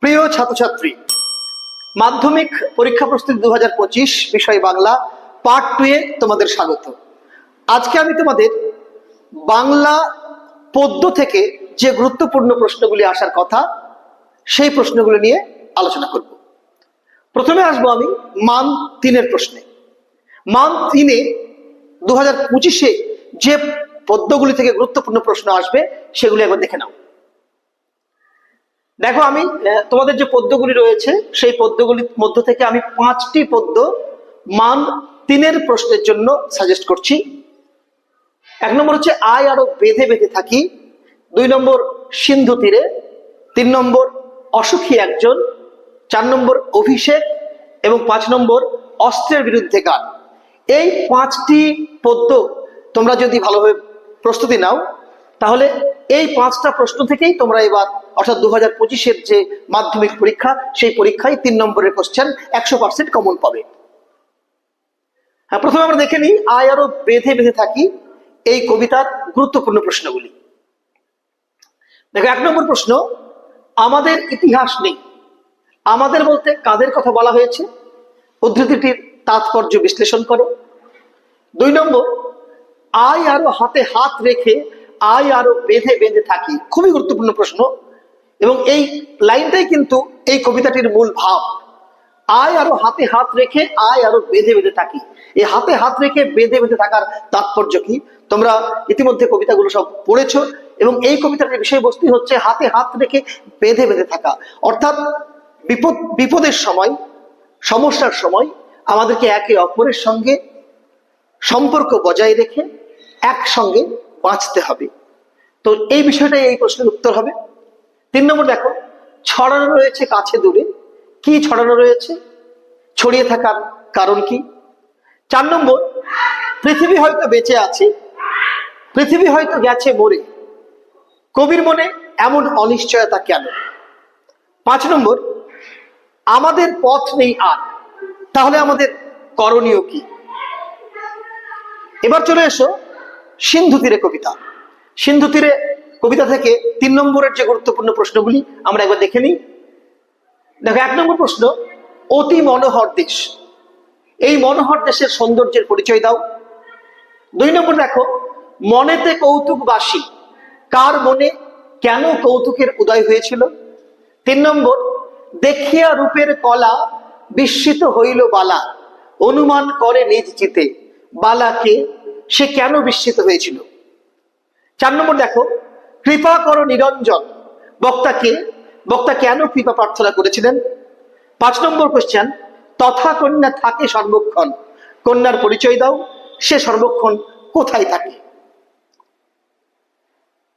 প্রিয় ছাত্রছাত্রী, মাধ্যমিক পরীক্ষা প্রস্তুতি 2025 বিষয় বাংলা পার্ট 2 এ তোমাদের স্বাগত। আজকে আমি তোমাদের বাংলা পদ্য থেকে যে গুরুত্বপূর্ণ প্রশ্নগুলি আসার কথা সেই প্রশ্নগুলো নিয়ে আলোচনা করব। প্রথমে আসবো আমি মান 3 এর প্রশ্নে। মান 3 এ 2025-এ যে পদ্যগুলি থেকে গুরুত্বপূর্ণ প্রশ্ন আসবে সেগুলি একবার দেখে নাও। দেখো, আমি তোমাদের যে পদ্যগুলি রয়েছে সেই পদ্যগুলির মধ্য থেকে আমি 5টি পদ্য মান 3 এর প্রশ্নের জন্য সাজেস্ট করছি। 1 নম্বর হচ্ছে আয় আরো বেঁধে বেঁধে থাকি, 2 নম্বর সিন্ধু তীরে, 3 নম্বর অসুখী একজন, 4 নম্বর অভিষেক এবং 5 নম্বর অস্ত্রের বিরুদ্ধে গান। এই 5টি পদ্য তোমরা যদি ভালোভাবে প্রস্তুতি নাও তাহলে এই 5টা প্রশ্ন থেকেই তোমরা এবার অর্থাৎ 2025-এর যে মাধ্যমিক পরীক্ষা সেই পরীক্ষায় 3 নম্বরের কোশ্চেন 100% কমন পাবে। হ্যাঁ, প্রথমে আমরা দেখে নিই আয় আরো বেঁধে বেঁধে থাকি এই কবিতার গুরুত্বপূর্ণ প্রশ্নগুলি। দেখো, 1 নম্বর প্রশ্ন, আমাদের ইতিহাস নেই। আমাদের বলতে কাদের কথা বলা হয়েছে? উদ্ধৃতিটির তাৎপর্য বিশ্লেষণ করো। 2 নম্বর, আয় আরো হাতে হাত রেখে আয় আরো বেঁধে বেঁধে থাকি, খুবই গুরুত্বপূর্ণ প্রশ্ন এবং এই লাইনটাই কিন্তু এই কবিতাটির মূল ভাব। আয় আরো হাতে হাত রেখে আয় আরো বেঁধে বেঁধে থাকি, এই হাতে হাত রেখে বেঁধে বেঁধে থাকার তাৎপর্য কি? তোমরা ইতিমধ্যে কবিতাগুলো সব পড়েছো এবং এই কবিতাটির বিষয়বস্তু হচ্ছে হাতে হাত রেখে বেঁধে বেঁধে থাকা, অর্থাৎ বিপদের সময়, সমস্যার সময় আমাদেরকে একে অপরের সঙ্গে সম্পর্ক বজায় রেখে একসঙ্গে বাঁচতে হবে। তো এই বিষয়টাই এই প্রশ্নের উত্তর হবে। 3 নম্বর দেখো, ছড়ানো রয়েছে কাছে দূরে, কি ছড়ানো রয়েছে? ছড়িয়ে থাকার কারণ কি? 4 নম্বর, পৃথিবী হয়তো বেঁচে আছে, পৃথিবী হয়তো গেছে মরে, কবির মনে এমন অনিশ্চয়তা কেন? 5 নম্বর, আমাদের পথ নেই আর, তাহলে আমাদের করণীয় কি? এবার চলে এসো সিন্ধু তীরে কবিতা। সিন্ধু তীরে কবিতা থেকে 3 নম্বরের যে গুরুত্বপূর্ণ প্রশ্নগুলি আমরা একবার দেখে নিই। দেখো, 1 নম্বর প্রশ্ন, অতি মনোহর দেশ, এই মনোহর দেশের সৌন্দর্যের পরিচয় দাও। 2 নম্বর দেখো, মনেতে কৌতুকবাসী, কার মনে কেন কৌতুকের উদয় হয়েছিল? 3 নম্বর, দেখিয়া রূপের কলা বিস্মিত হইল বালা, অনুমান করে নিজ চিতে, বালাকে সে কেন বিস্মিত হয়েছিল? 4 নম্বর দেখো, কৃপা করো নিরঞ্জন, বক্তা কেন কৃপা প্রার্থনা করেছিলেন? 5 নম্বর কোশ্চেন, তথা কন্যা থাকে সর্বক্ষণ, কন্যার পরিচয় দাও, সে সর্বক্ষণ কোথায় থাকে?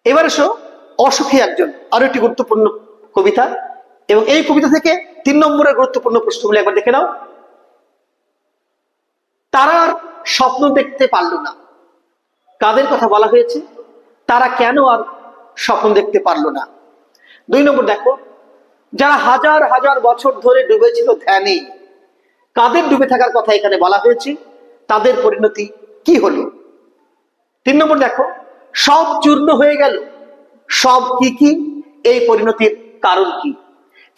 এবার এসো অসুখী একজন, আরো একটি গুরুত্বপূর্ণ কবিতা এবং এই কবিতা থেকে 3 নম্বরের গুরুত্বপূর্ণ প্রশ্নগুলো একবার দেখে নাও। তারা আর স্বপ্ন দেখতে পারল না, কাদের কথা বলা হয়েছে? তারা কেন আর স্বপ্ন দেখতে পারল না? 2 নম্বর দেখো, যারা হাজার হাজার বছর ধরে ডুবেছিল ধ্যানে, কাদের ডুবে থাকার কথা এখানে বলা হয়েছে? তাদের পরিণতি কি হলো? 3 নম্বর দেখো, সব চূর্ণ হয়ে গেল, সব কি কি, এই পরিণতির কারণ কি?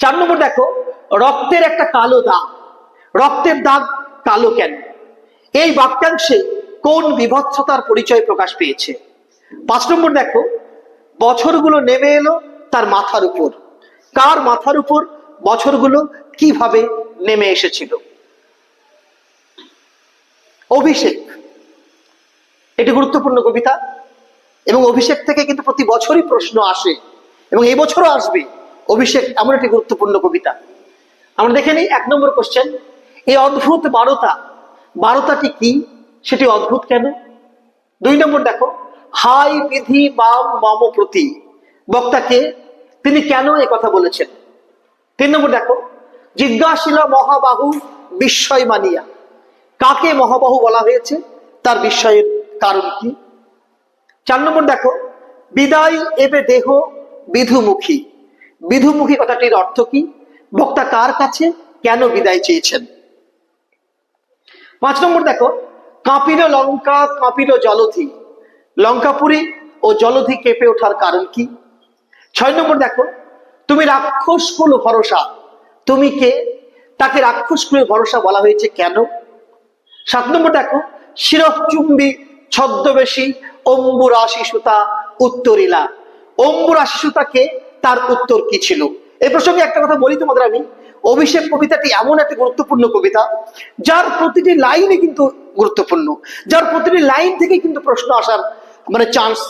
4 নম্বর দেখো, রক্তের একটা কালো দাগ, রক্তের দাগ কালো কেন? এই বাক্যাংশে কোন বিভৎসতার পরিচয় প্রকাশ পেয়েছে? 5 নম্বর দেখো, বছরগুলো নেমে এলো তার মাথার উপর, কার মাথার উপর বছরগুলো কিভাবে নেমে এসেছিল? অভিষেক এটি গুরুত্বপূর্ণ কবিতা এবং অভিষেক থেকে কিন্তু প্রতি বছরই প্রশ্ন আসে এবং এই বছরও আসবে। অভিষেক এমন একটি গুরুত্বপূর্ণ কবিতা। আমরা দেখে নিই 1 নম্বর কোশ্চেন, এই অদ্ভুত বারোটাটি কি, সেটি অদ্ভুত কেন? 2 নম্বর দেখো, হাই বিধি বাম মম প্রতি, বক্তাকে তিনি কেন এ কথা বলেছেন? 3 নম্বর দেখো, জিজ্ঞাসিল মহাবাহু বিস্ময় মানিয়া, কাকে মহাবাহু বলা হয়েছে, তার বিস্ময়ের কারণ কি? 4 নম্বর দেখো, বিদায় এবে দেহ বিধুমুখী, বিধুমুখী কথাটির অর্থ কি? বক্তা কার কাছে কেন বিদায় চেয়েছেন? 5 নম্বর দেখো, কাঁপিল লঙ্কা কাঁপিল জলধি, লঙ্কাপুরী ও জলধি কেঁপে ওঠার কারণ কি? 6 নম্বর দেখো, তুমি রাক্ষস কুল ভরসা, তুমি কে? তাকে রাক্ষস কুল ভরসা বলা হয়েছে কেন? 7 নম্বর দেখো, শিরচুম্বী ছদ্মবেশী অম্বুরাশি সুতা উত্তরিলা। অম্বুরাশি সুতাকে, তার উত্তর কি ছিল? এই প্রসঙ্গে একটা কথা বলি তোমাদের আমি, অভিষেক কবিতাটি এমন একটা গুরুত্বপূর্ণ কবিতা যার প্রতিটি লাইনে কিন্তু গুরুত্বপূর্ণ, যার প্রতিটি লাইন থেকে কিন্তু প্রশ্ন আসার চান্স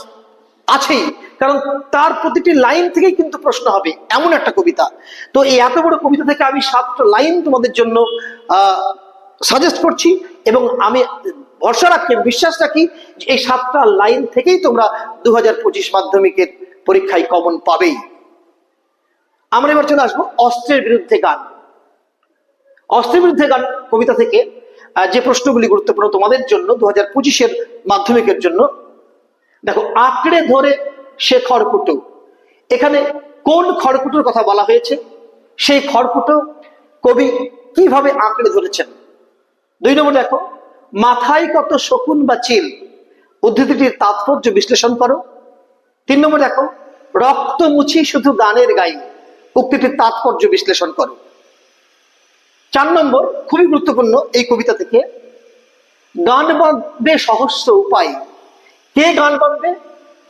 আছেই, কারণ তার প্রতিটি লাইন থেকেই কিন্তু প্রশ্ন হবে, এমন একটা কবিতা। তো এই এত বড় কবিতা থেকে আমি 7টা লাইন তোমাদের জন্য সাজেস্ট করছি, এবং আমি ভরসা রাখি, বিশ্বাস রাখি যে এই 7টা লাইন থেকেই তোমরা 2025 মাধ্যমিকের পরীক্ষায় কমন পাবেই। আমরা এবার চলে আসবো অস্ত্রের বিরুদ্ধে গান। অস্ত্রের বিরুদ্ধে গান কবিতা থেকে যে প্রশ্নগুলি গুরুত্বপূর্ণ তোমাদের জন্য 2025-এর মাধ্যমিকের জন্য, দেখো, আঁকড়ে ধরে সে খড়কুটো, এখানে কোন খড়কুটোর কথা বলা হয়েছে? সেই খড়কুটো কবি কিভাবে আঁকড়ে ধরেছেন? 2 নম্বর দেখো, মাথায় কত শকুন বা চিল, উদ্ধৃতিটির তাৎপর্য বিশ্লেষণ করো। 3 নম্বর দেখো, রক্ত মুছি শুধু গানের গাই, উক্তিটির তাৎপর্য বিশ্লেষণ করো। 4 নম্বর, খুবই গুরুত্বপূর্ণ এই কবিতা থেকে, গান বাঁধবে সহস্র উপায়, কে গান বাঁধবে,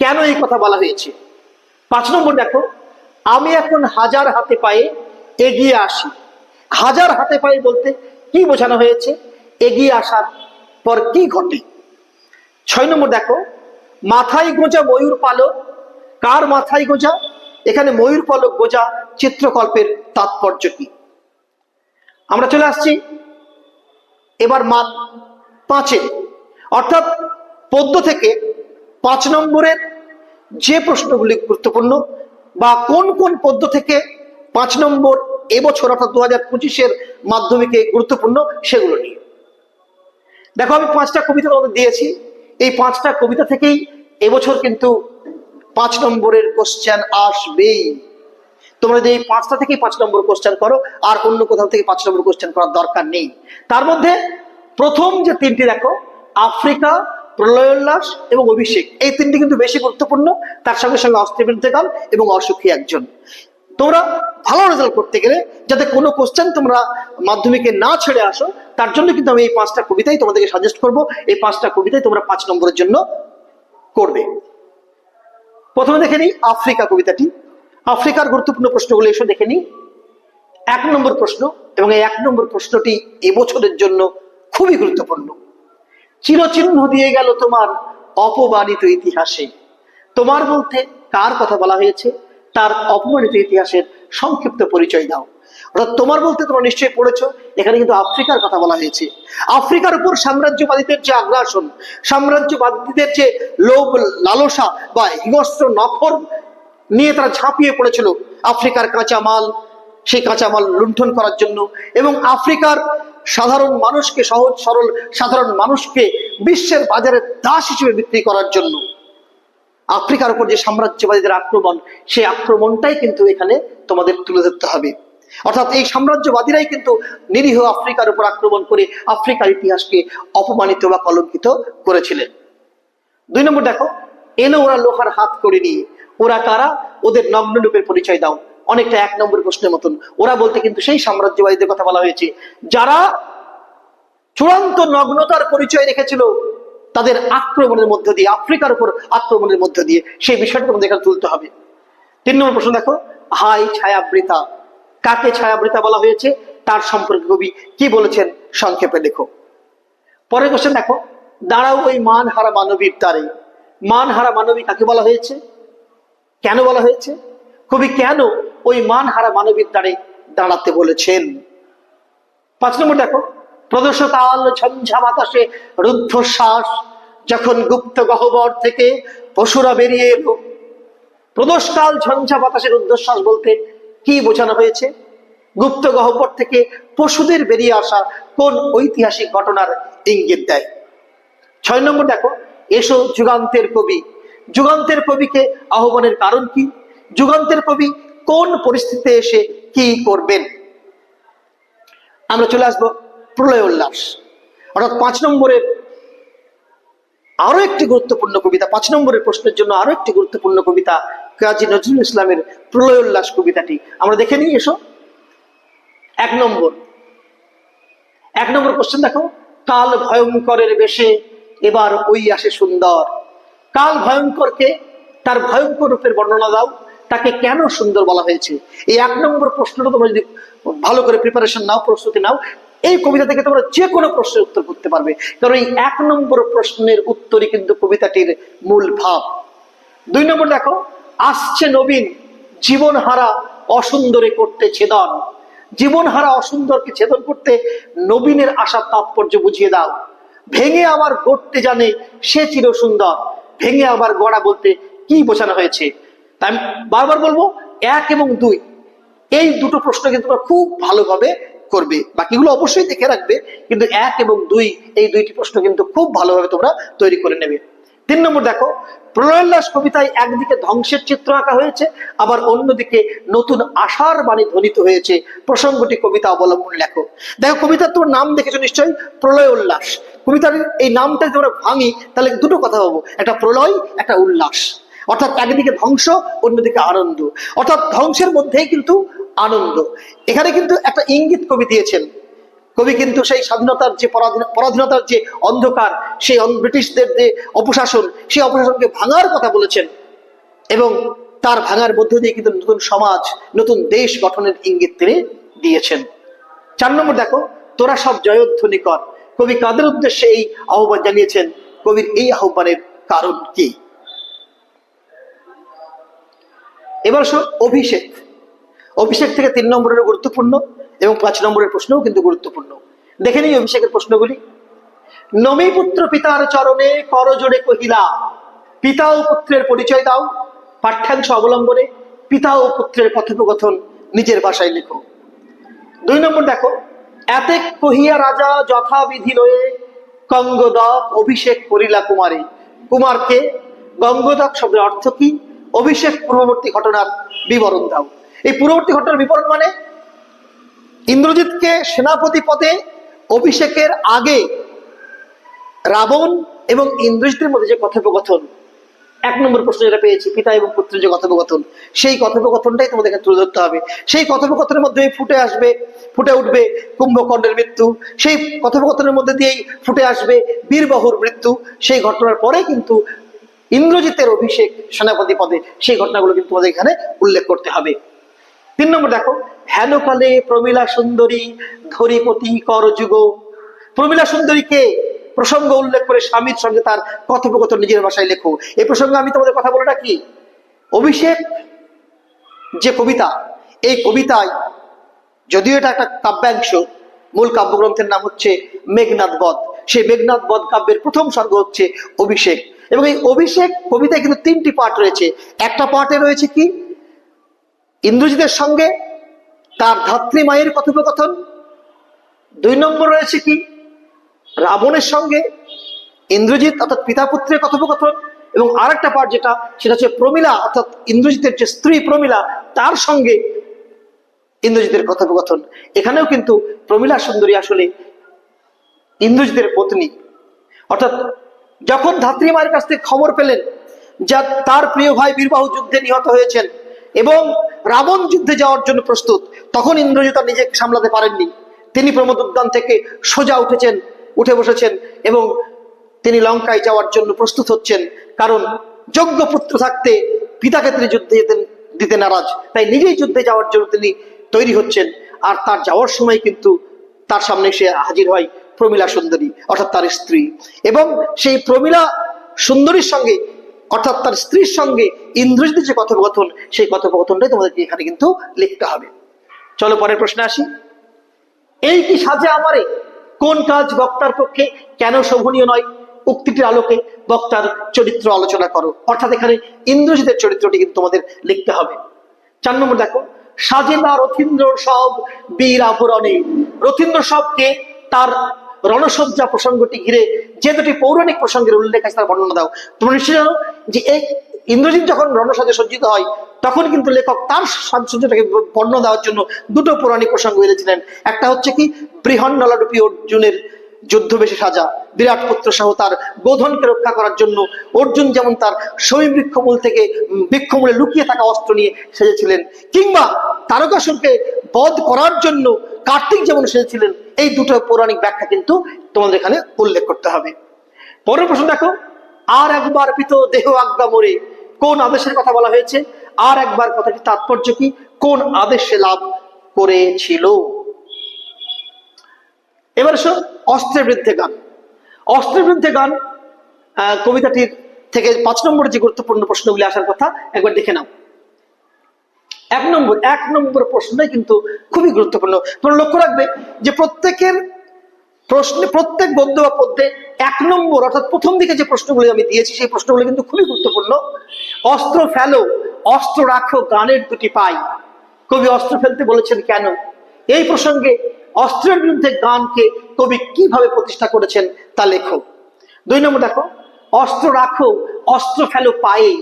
কেন এই কথা বলা হয়েছে? 5 নম্বর দেখো, আমি এখন হাজার হাতে পায়ে এগিয়ে আসি। হাজার হাতে পায়ে বলতে কি বোঝানো হয়েছে? এগিয়ে আসার পর কি ঘটে? 6 নম্বর দেখো, মাথায় গোঁজা ময়ূর পালক, কার মাথায় গোঁজা? এখানে ময়ূর পালক গোঁজা চিত্রকল্পের তাৎপর্য কি? আমরা চলে আসছি এবার মান 5-এ, অর্থাৎ পদ্য থেকে 5 নম্বরের যে প্রশ্নগুলি গুরুত্বপূর্ণ, বা কোন কোন পদ্য থেকে 5 নম্বর এবছর অর্থাৎ 2025-এর মাধ্যমিকে গুরুত্বপূর্ণ, সেগুলো নিয়ে। দেখো, আমি 5টা কবিতা তোমাদের দিয়েছি, এই 5টা কবিতা থেকেই এবছর কিন্তু 5 নম্বরের কোশ্চেন আসবেই। তোমরা যদি এই 5টা থেকেই 5 নম্বর কোশ্চেন করো, আর অন্য কোথাও থেকে 5 নম্বর কোশ্চেন করার দরকার নেই। তার মধ্যে প্রথম যে 3টি দেখো, আফ্রিকা, প্রলয়োল্লাস এবং অভিষেক, এই 3টি কিন্তু বেশি গুরুত্বপূর্ণ। তার সঙ্গে সঙ্গে অস্ত্রের বিরুদ্ধে গান এবং অসুখী একজন। তোমরা ভালো রেজাল্ট করতে গেলে যাতে কোনো কোশ্চেন তোমরা মাধ্যমিকে না ছেড়ে আসো, তার জন্য কিন্তু আমি এই 5টা কবিতাই তোমাদেরকে সাজেস্ট করব। এই 5টা কবিতাই তোমরা 5 নম্বরের জন্য করবে। প্রথমে দেখে নিই আফ্রিকা কবিতাটি। আফ্রিকার গুরুত্বপূর্ণ প্রশ্নগুলো এসে দেখে নিই। 1 নম্বর প্রশ্ন, এবং এই 1 নম্বর প্রশ্নটি এবছরের জন্য খুবই গুরুত্বপূর্ণ। চিরচিহ্ন দিয়ে গেল তোমার অপমানিত ইতিহাসে। তোমার বলতে কার কথা বলা হয়েছে? তার অপমানিত ইতিহাসের সংক্ষিপ্ত পরিচয় দাও। অর্থাৎ তোমার বলতে তোমরা নিশ্চয়ই পড়েছো, এখানে কিন্তু আফ্রিকার কথা বলা হয়েছে। আফ্রিকার উপর সাম্রাজ্যবাদীদের যে আগ্রাসন, সাম্রাজ্যবাদীদের যে লোভ লালসা বা হিংস্র নখর নিয়ে তারা ঝাঁপিয়ে পড়েছিল আফ্রিকার কাঁচামাল, সেই কাঁচামাল লুণ্ঠন করার জন্য, এবং আফ্রিকার সাধারণ মানুষকে, সহজ সরল সাধারণ মানুষকে বিশ্বের বাজারে দাস হিসেবে বিক্রি করার জন্য আফ্রিকার উপর যে সাম্রাজ্যবাদীদের আক্রমণ, সেই আক্রমণটাই কিন্তু এখানে তোমাদের তুলে ধরতে হবে। অর্থাৎ এই সাম্রাজ্যবাদীরাই কিন্তু নিরীহ আফ্রিকার উপর আক্রমণ করে আফ্রিকার ইতিহাসকে অপমানিত বা কলঙ্কিত করেছিলেন। 2 নম্বর দেখো, এলো ওরা লোহার হাত করে নিয়ে, ওরা কারা? ওদের নগ্ন রূপের পরিচয় দাও। অনেকটা 1 নম্বর প্রশ্নের মতন। ওরা বলতে কিন্তু সেই সাম্রাজ্যবাদীদের কথা বলা হয়েছে যারা চূড়ান্ত নগ্নতার পরিচয় রেখেছিল তাদের আক্রমণের মধ্য দিয়ে, আফ্রিকার উপর আক্রমণের মধ্য দিয়ে, সেই বিষয়টা তোমাদের এখানে তুলতে হবে। 3 নম্বর প্রশ্ন দেখো, হাই ছায়াবৃতা, কাকে ছায়াবৃতা বলা হয়েছে? তার সম্পর্কে কবি কি বলেছেন সংক্ষেপে লেখো। পরের কোশ্চেন দেখো, দাঁড়াও ওই মানহারা মানবীর দ্বারে। মানহারা মানবী কাকে বলা হয়েছে? কেন বলা হয়েছে? কবি কেন ওই মানহারা মানবীর দ্বারে দাঁড়াতে বলেছেন? 5 নম্বর দেখো, প্রদোষকাল ঝঞ্ঝা বাতাসে রুদ্ধশ্বাস, যখন গুপ্ত গহ্বর থেকে পশুরা বেরিয়ে এলো। প্রদোষকাল ঝঞ্ঝা বাতাসে রুদ্ধশ্বাস বলতে কি বোঝানো হয়েছে? গুপ্ত গহ্বর থেকে পশুদের বেরিয়ে আসা কোন ঐতিহাসিক ঘটনার ইঙ্গিত দেয়? 6 নম্বর দেখো, এসো যুগান্তের কবি। যুগান্তের কবিকে আহ্বানের কারণ কি? যুগান্তের কবি কোন পরিস্থিতিতে এসে কি করবেন? আমরা চলে আসবো প্রলয় উল্লাস, অর্থাৎ 5 নম্বরের আরো একটি গুরুত্বপূর্ণ কবিতা। 5 নম্বরের প্রশ্নের জন্য আরো একটি গুরুত্বপূর্ণ কবিতা, কাজী নজরুল ইসলামের প্রলয় উল্লাস কবিতাটি আমরা দেখে নিই। এসো, এক নম্বর কোশ্চেন দেখো। কাল ভয়ঙ্করের বেশে এবার ওই আসে সুন্দর। কাল ভয়ঙ্করকে, তার ভয়ঙ্কর রূপের বর্ণনা দাও, তাকে কেন সুন্দর বলা হয়েছে। এই এক নম্বর প্রশ্নটা তোমরা যদি ভালো করে প্রিপারেশন নাও, প্রস্তুতি নাও, এই কবিতা থেকে তোমরা যে কোনো প্রশ্নের উত্তর করতে পারবে, কারণ এই এক নম্বর প্রশ্নের উত্তরই কিন্তু কবিতাটির মূল ভাব। 2 নম্বর দেখো, আসছে নবীন জীবন হারা অসুন্দরে করতে ছেদন। জীবন হারা অসুন্দরকে ছেদন করতে নবীনের আশার তাৎপর্য বুঝিয়ে দাও। ভেঙে আবার গড়তে জানে সে চির সুন্দর। ভেঙে আবার গড়া বলতে কি বোঝানো হয়েছে। তাই আমি বারবার বলবো, 1 এবং 2 এই দুটো প্রশ্ন কিন্তু তোমরা খুব ভালোভাবে করবে। বাকিগুলো অবশ্যই দেখে রাখবে, কিন্তু 1 এবং 2 এই দুইটি প্রশ্ন কিন্তু খুব ভালোভাবে তোমরা তৈরি করে নেবে। 3 নম্বর দেখো, প্রলয়োল্লাস কবিতায় একদিকে ধ্বংসের চিত্র আঁকা হয়েছে, আবার অন্যদিকে নতুন আশার বাণী ধ্বনিত হয়েছে। প্রসঙ্গটি কবিতা অবলম্বন লেখো। দেখো, কবিতার তোমার নাম দেখেছো নিশ্চয়ই, প্রলয় উল্লাস। কবিতার এই নামটা যদি আমরা ভাঙি তাহলে দুটো কথা পাবো, একটা প্রলয়, একটা উল্লাস। অর্থাৎ একদিকে ধ্বংস, অন্যদিকে আনন্দ, অর্থাৎ ধ্বংসের মধ্যেই কিন্তু আনন্দ। এখানে কিন্তু একটা ইঙ্গিত কবি দিয়েছেন। কবি কিন্তু সেই স্বাধীনতার যে পরাধীনতার যে অন্ধকার, সেই ব্রিটিশদের যে অপশাসন, সেই অপশাসনকে ভাঙার কথা বলেছেন, এবং তার ভাঙার মধ্য দিয়ে কিন্তু নতুন সমাজ, নতুন দেশ গঠনের ইঙ্গিত তিনি দিয়েছেন। 4 নম্বর দেখো, তোরা সব জয়ধ্বনি কর। কবি কাদের উদ্দেশ্যে এই আহ্বান জানিয়েছেন, কবির এই আহ্বানের কারণ কি। এবার অভিষেক। অভিষেক থেকে 3 নম্বরের গুরুত্বপূর্ণ এবং 5 নম্বরের প্রশ্নও কিন্তু গুরুত্বপূর্ণ। দেখে নিই অভিষেকের প্রশ্নগুলি। নমী পুত্র পিতার চরণে করজোড়ে কহিলা, পিতা ও পুত্রের পরিচয় দাও। পাঠ্যাংশ অবলম্বনে পিতা ও পুত্রের কথোপকথন নিজের ভাষায় লেখো। 2 নম্বর দেখো, এতে কহিয়া রাজা যথাবিধি লয়ে গঙ্গদক অভিষেক করিলা কুমারে। কুমারকে, গঙ্গদক শব্দের অর্থ কি, অভিষেক পূর্ববর্তী ঘটনার বিবরণ দাও। এই পূর্ববর্তী ঘটনার বিবরণ মানে ইন্দ্রজিৎকে সেনাপতি পদে অভিষেকের আগে রাবণ এবং ইন্দ্রজিতের মধ্যে যে কথোপকথন, 1 নম্বর প্রশ্ন যেটা পেয়েছি, পিতা এবং পুত্রের যে কথোপকথন, সেই কথোপকথনটাই তোমাদের এখানে তুলে ধরতে হবে। সেই কথোপকথনের মধ্যে ফুটে উঠবে কুম্ভকর্ণের মৃত্যু। সেই কথোপকথনের মধ্যে দিয়েই ফুটে আসবে বীরবাহুর মৃত্যু। সেই ঘটনার পরে কিন্তু ইন্দ্রজিতের অভিষেক সেনাপতি পদে, সেই ঘটনাগুলো কিন্তু তোমাদের এখানে উল্লেখ করতে হবে। 3 নম্বর দেখো, হেনকালে প্রমীলা সুন্দরী ধরিপতি করযুগ। প্রমীলা সুন্দরীকে প্রসঙ্গ উল্লেখ করে স্বামীর সঙ্গে তার কথোপকথন নিজের ভাষায় লেখো। এই প্রসঙ্গে আমি তোমাদের কথা বলে রাখি, অভিষেক যে কবিতা, এই কবিতায় যদিও এটা একটা কাব্যাংশ, মূল কাব্যগ্রন্থের নাম হচ্ছে মেঘনাদ বধ। সেই মেঘনাদ বধ কাব্যের প্রথম স্বর্গ হচ্ছে অভিষেক। এবং এই অভিষেক কবিতায় কিন্তু 3টি পার্ট রয়েছে। একটা পার্টে রয়েছে কি, ইন্দ্রজিতের সঙ্গে তার ধাত্রী মায়ের কথোপকথন। 2 নম্বর রয়েছে কি, রাবণের সঙ্গে ইন্দ্রজিৎ অর্থাৎ পিতা পুত্রের কথোপকথন। এবং আরেকটা পার্ট যেটা, সেটা হচ্ছে প্রমীলা অর্থাৎ ইন্দ্রজিতের যে স্ত্রী প্রমীলা, তার সঙ্গে ইন্দ্রজিতের কথোপকথন। এখানেও কিন্তু প্রমীলা সুন্দরী আসলে ইন্দ্রজিতের পত্নী। অর্থাৎ যখন ধাত্রী মায়ের কাছ থেকে খবর পেলেন যা তার প্রিয় ভাই বীরবাহু যুদ্ধে নিহত হয়েছেন এবং রাবণ যুদ্ধে যাওয়ার জন্য প্রস্তুত, তখন ইন্দ্রজিৎ আর নিজেকে সামলাতে পারেননি। তিনি প্রমোদ উদ্যান থেকে সোজা উঠে বসেছেন এবং তিনি লঙ্কায় যাওয়ার জন্য প্রস্তুত হচ্ছেন। কারণ যোগ্য পুত্র থাকতে পিতাকে তিনি যুদ্ধে দিতে নারাজ, তাই নিজেই যুদ্ধে যাওয়ার জন্য তিনি তৈরি হচ্ছেন। আর তার যাওয়ার সময় কিন্তু তার সামনে সে হাজির হয় প্রমীলা সুন্দরী অর্থাৎ তার স্ত্রী। এবং সেই প্রমীলা সুন্দরীর সঙ্গে অর্থাৎ তার স্ত্রীর সঙ্গে ইন্দ্রজিতের যে কথোপকথন, সেই কথোপকথনটাই তোমাদেরকে এখানে কিন্তু লিখতে হবে। চলো পরের প্রশ্নে আসি। এই কি সাজে আমারে, কোন কাজ বক্তার পক্ষে কেন শোভনীয় নয়, উক্তিটির আলোকে বক্তার চরিত্র আলোচনা করো। অর্থাৎ এখানে ইন্দ্রজিতের চরিত্রটি কিন্তু তোমাদের লিখতে হবে। 4 নম্বর দেখো, সাজে না রথীন্দ্র সব বীর আভরণে। রথীন্দ্র সবকে, তার রণসজ্জা প্রসঙ্গটি ঘিরে যে 2টি পৌরাণিক প্রসঙ্গের উল্লেখ আছে তার বর্ণনা দাও। তোমরা নিশ্চয় জানো যে এই ইন্দ্রজিৎ যখন রণসাজে সজ্জিত হয়, তখন কিন্তু লেখক তার সাজসজ্জাটাকে বর্ণনা দেওয়ার জন্য 2টো পৌরাণিক প্রসঙ্গ এনেছিলেন। একটা হচ্ছে কি, বৃহন্নলারূপী অর্জুনের যুদ্ধবেশে সাজা, বিরাট পুত্র সহ তার গোধনকে রক্ষা করার জন্য অর্জুন যেমন তার শমী বৃক্ষমূল থেকে বৃক্ষমূলে লুকিয়ে থাকা অস্ত্র নিয়ে সেজেছিলেন, কিংবা তারকাসুরকে বধ করার জন্য কার্তিক যেমন সেজেছিলেন, এই দুটো পৌরাণিক ব্যাখ্যা কিন্তু তোমাদের এখানে উল্লেখ করতে হবে। পরের প্রশ্ন দেখো, আর একবার পিত দেহ আজ্ঞা মোরে, কোন আদেশের কথা বলা হয়েছে? আর একবার কথাটি তাৎপর্য কি? কোন আদেশে লাভ করেছিল? এবার এসো অস্ত্রের বিরুদ্ধে গান। অস্ত্রের বিরুদ্ধে গান কবিতাটির থেকে 5 নম্বরে যে গুরুত্বপূর্ণ প্রশ্নগুলি আসার কথা একবার দেখে নাও। এক নম্বর প্রশ্নটাই কিন্তু খুবই গুরুত্বপূর্ণ। তোমরা লক্ষ্য রাখবে যে প্রত্যেকের প্রশ্নে, প্রত্যেক গদ্য বা পদ্যে 1 নম্বর অর্থাৎ প্রথম দিকে যে প্রশ্নগুলি আমি দিয়েছি সেই প্রশ্নগুলো কিন্তু খুবই গুরুত্বপূর্ণ। অস্ত্র ফেলো, অস্ত্র রাখো, গানের দুটি পাই। কবি অস্ত্র ফেলতে বলেছেন কেন? এই প্রসঙ্গে অস্ত্রের বিরুদ্ধে গানকে কবি কিভাবে প্রতিষ্ঠা করেছেন তা লেখো। 2 নম্বর দেখো, অস্ত্র রাখো, অস্ত্র ফেলো পায়ে,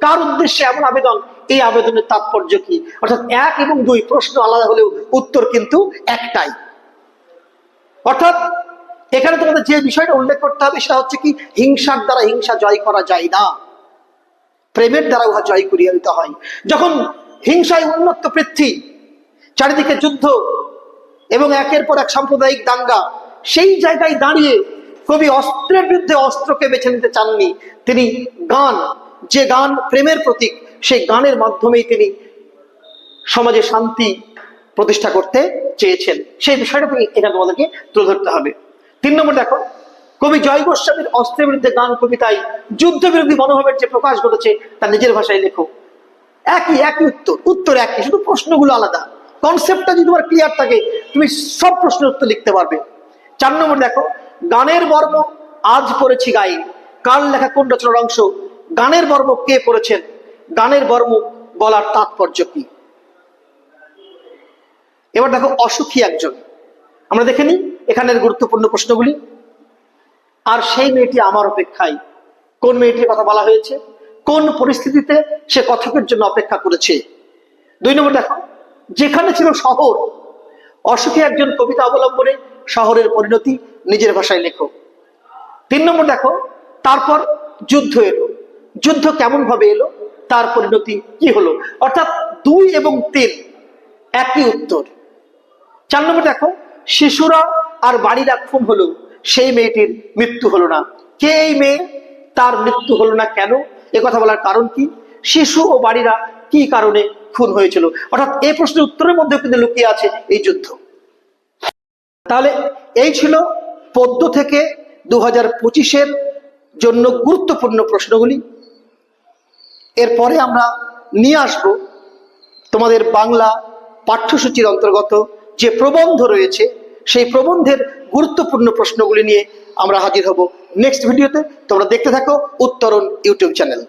কার উদ্দেশ্যে এমন আবেদন? এই আবেদনের তাৎপর্য কি? অর্থাৎ 1 এবং 2 প্রশ্ন আলাদা হলেও উত্তর কিন্তু একটাই। অর্থাৎ এখানে তোমাদের যে বিষয়টা উল্লেখ করতে হবে সেটা হচ্ছে কি, হিংসার দ্বারা হিংসা জয় করা যায় না, প্রেমের দ্বারা উহা জয় করিয়া দিতে হয়। যখন হিংসায় উন্মত্ত পৃথ্বী, চারিদিকে যুদ্ধ এবং একের পর এক সাম্প্রদায়িক দাঙ্গা, সেই জায়গায় দাঁড়িয়ে কবি অস্ত্রের বিরুদ্ধে অস্ত্রকে বেছে নিতে চাননি। তিনি গান, যে গান প্রেমের প্রতীক, সেই গানের মাধ্যমেই তিনি সমাজে শান্তি প্রতিষ্ঠা করতে চেয়েছেন। সেই বিষয়টা এখানে তোমাদেরকে তুলে ধরতে হবে। 3 নম্বর দেখো, কবি জয় গোস্বামীর অস্ত্রের বিরুদ্ধে গান কবিতায় যুদ্ধ বিরোধী মনোভাবের যে প্রকাশ ঘটেছে তা নিজের ভাষায় লেখো। একই উত্তর একই, শুধু প্রশ্নগুলো আলাদা। কনসেপ্টটা যদি তোমার ক্লিয়ার থাকে তুমি সব প্রশ্নের উত্তর লিখতে পারবে। 4 নম্বর দেখো, গানের বর্ম আজ পড়েছি গায়ে, কার লেখা কোন রচনার অংশ? গানের বর্ম কে পড়েছেন? গানের বর্ম বলার তাৎপর্য কি? এবার দেখো, অসুখী একজন, আমরা দেখে নিই এখানের গুরুত্বপূর্ণ প্রশ্নগুলি। আর সেই মেয়েটি আমার অপেক্ষায়, কোন মেয়েটির কথা বলা হয়েছে? কোন পরিস্থিতিতে সে কথকের জন্য অপেক্ষা করেছে? 2 নম্বর দেখো, যেখানে ছিল শহর, অসুখী একজন কবিতা অবলম্বনে শহরের পরিণতি নিজের ভাষায় লেখো। 3 নম্বর দেখো, তারপর যুদ্ধ এলো, যুদ্ধ কেমন ভাবে এলো, তার পরিণতি কি হলো? অর্থাৎ 2 এবং 3 একই উত্তর। 4 নম্বর দেখো, শিশুরা আর বাড়িরা খুন হলো, সেই মেয়েটির মৃত্যু হলো না। কে এই মেয়ে? তার মৃত্যু হলো না কেন? এ কথা বলার কারণ কি? শিশু ও বাড়িরা কি কারণে খুন হয়েছিল? অর্থাৎ এই প্রশ্নের উত্তরের মধ্যে কিন্তু লুকিয়ে আছে এই যুদ্ধ। তাহলে এই ছিল পদ্য থেকে 2025-এর জন্য গুরুত্বপূর্ণ প্রশ্নগুলি। এরপরে আমরা নিয়ে আসব তোমাদের বাংলা পাঠ্যসূচির অন্তর্গত যে প্রবন্ধ রয়েছে, সেই প্রবন্ধের গুরুত্বপূর্ণ প্রশ্নগুলি নিয়ে আমরা হাজির হব নেক্সট ভিডিওতে। তোমরা দেখতে থাকো উত্তরণ ইউটিউব চ্যানেল।